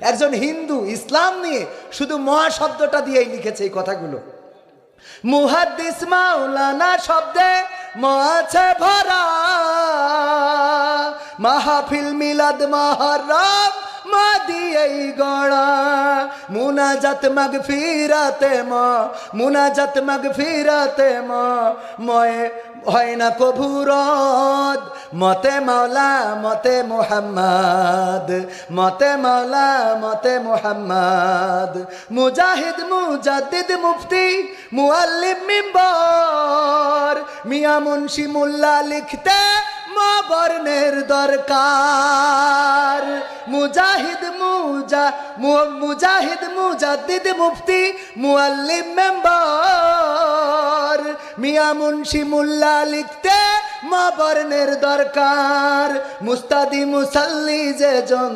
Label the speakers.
Speaker 1: একজন হিন্দু ইসলাম নিয়ে শুধু মহা শব্দটা দিয়েই লিখেছে এই কথাগুলো। মুহাদ্দিস মাওলানা শব্দে ম আছে ভরা, মাহফিল মিলাদ মুহররম মা দিয়েই গড়া, মুনাজাত মাগফিরাতে মুনাজাত মাগফিরাতে ময়ে হয় না কভু রদ, মতে মাওলা মতে মুহাম্মদ, মতে মাওলা মতে মুহাম্মদ। মুজাহিদ মুজাদ্দিদ মুফতি মুআল্লিম মিম্বর, মিয়া মুন্সি মোল্লা লিখতে মা বর্ণের দরকার। মুজাহিদ মুজাহিদ মুজাদ্দিদ মুফতি মুআল্লিম মেম্বার, মিয়া মুন্সি মোল্লা লিখতে মা বর্ণের দরকার। মুস্তাদি মুসাল্লি যে জন